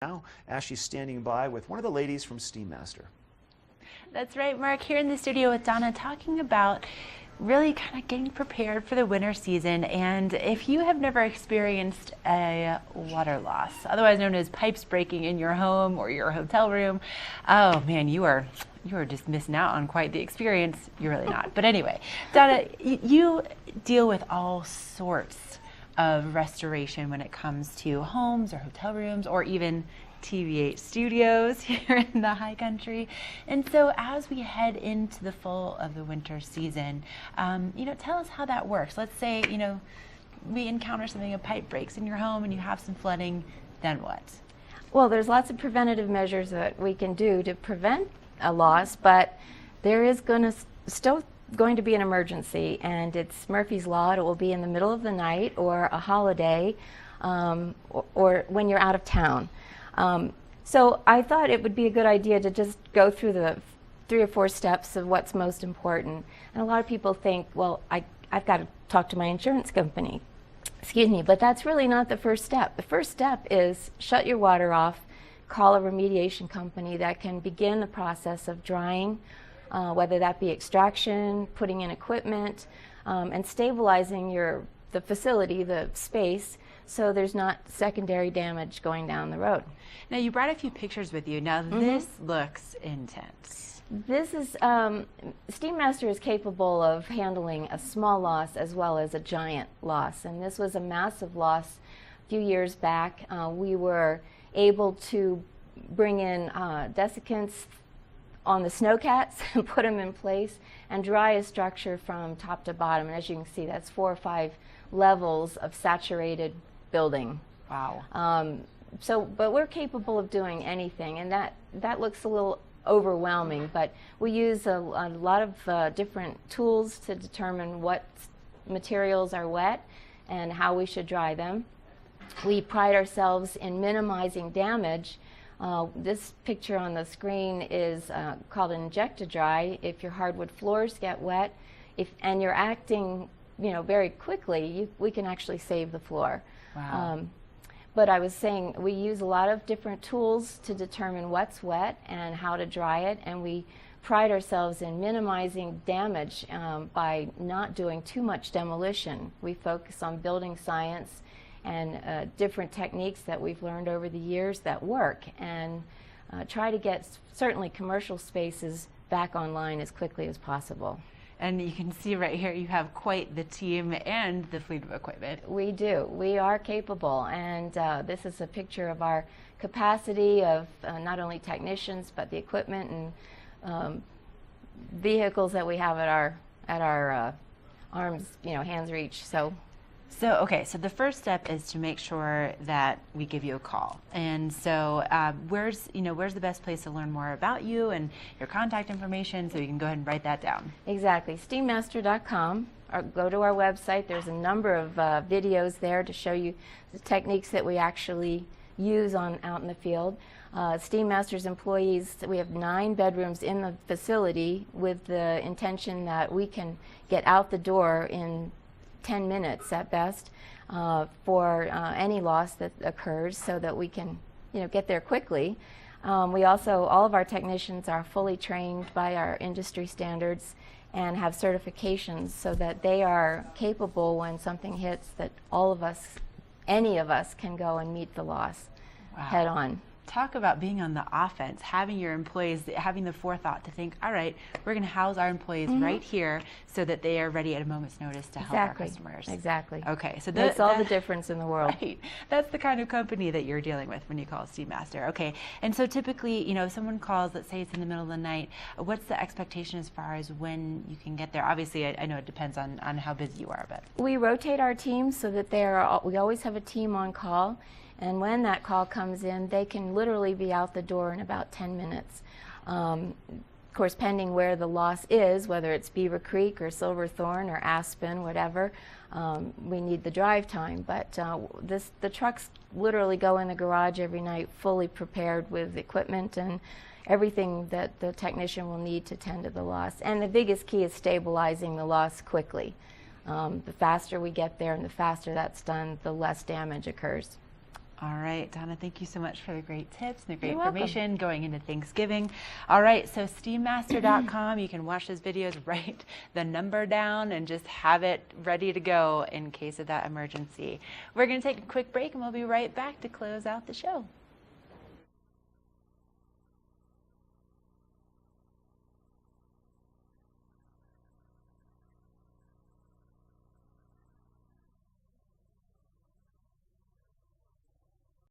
Now, Ashley's standing by with one of the ladies from SteamMaster. That's right, Mark, here in the studio with Donna talking about really kind of getting prepared for the winter season. And if you have never experienced a water loss, otherwise known as pipes breaking in your home or your hotel room, oh man, you are just missing out on quite the experience. You're really not. But anyway, Donna, you deal with all sorts of restoration when it comes to homes or hotel rooms or even TV8 studios here in the high country. And so as we head into the fall of the winter season, tell us how that works. Let's say, we encounter something, a pipe breaks in your home and you have some flooding, then what? Well, there's lots of preventative measures that we can do to prevent a loss, but there is still going to be an emergency, and it's Murphy's Law. It will be in the middle of the night or a holiday or when you're out of town. So I thought it would be a good idea to just go through the 3 or 4 steps of what's most important. And a lot of people think, well, I've got to talk to my insurance company. Excuse me, but that's really not the first step. The first step is shut your water off, call a remediation company that can begin the process of drying, whether that be extraction, putting in equipment, and stabilizing the facility, the space, so there's not secondary damage going down the road. Now, you brought a few pictures with you. Now, this looks intense. This is, SteamMaster is capable of handling a small loss as well as a giant loss, and this was a massive loss a few years back. We were able to bring in desiccants on the snowcats and put them in place and dry a structure from top to bottom. And as you can see, that's 4 or 5 levels of saturated building. Wow. But we're capable of doing anything, and that looks a little overwhelming, but we use a lot of different tools to determine what materials are wet and how we should dry them. We pride ourselves in minimizing damage. This picture on the screen is called an inject-to-dry. If your hardwood floors get wet, and you're acting very quickly, we can actually save the floor. Wow. But I was saying we use a lot of different tools to determine what's wet and how to dry it, and we pride ourselves in minimizing damage by not doing too much demolition. We focus on building science and different techniques that we've learned over the years that work, and try to get certainly commercial spaces back online as quickly as possible. And you can see right here you have quite the team and the fleet of equipment. We do. We are capable, and this is a picture of our capacity of not only technicians but the equipment and vehicles that we have at our arms, hands reach. So the first step is to make sure that we give you a call. And so where's the best place to learn more about you and your contact information, so you can go ahead and write that down? Exactly. SteamMaster.com, or go to our website. There's a number of videos there to show you the techniques that we actually use out in the field. SteamMaster's employees, we have 9 bedrooms in the facility with the intention that we can get out the door in 10 minutes at best for any loss that occurs, so that we can get there quickly. We also, all of our technicians are fully trained by our industry standards and have certifications, so that they are capable when something hits that any of us can go and meet the loss head on. Talk about being on the offense, having your employees, having the forethought to think, all right, we're going to house our employees right here so that they are ready at a moment's notice to help our customers. Exactly. Okay, so that's all the difference in the world. Right. That's the kind of company that you're dealing with when you call SteamMaster. Okay, and so typically, if someone calls, let's say it's in the middle of the night, what's the expectation as far as when you can get there? Obviously, I know it depends on how busy you are, but we rotate our teams so that we always have a team on call. And when that call comes in, they can literally be out the door in about 10 minutes. Of course, pending where the loss is, whether it's Beaver Creek or Silverthorne or Aspen, whatever, we need the drive time. But the trucks literally go in the garage every night fully prepared with equipment and everything that the technician will need to tend to the loss. And the biggest key is stabilizing the loss quickly. The faster we get there and the faster that's done, the less damage occurs. All right, Donna, thank you so much for the great tips and the great You're welcome. information going into Thanksgiving. All right, so SteamMaster.com, you can watch those videos, write the number down, and just have it ready to go in case of that emergency. We're going to take a quick break, and we'll be right back to close out the show.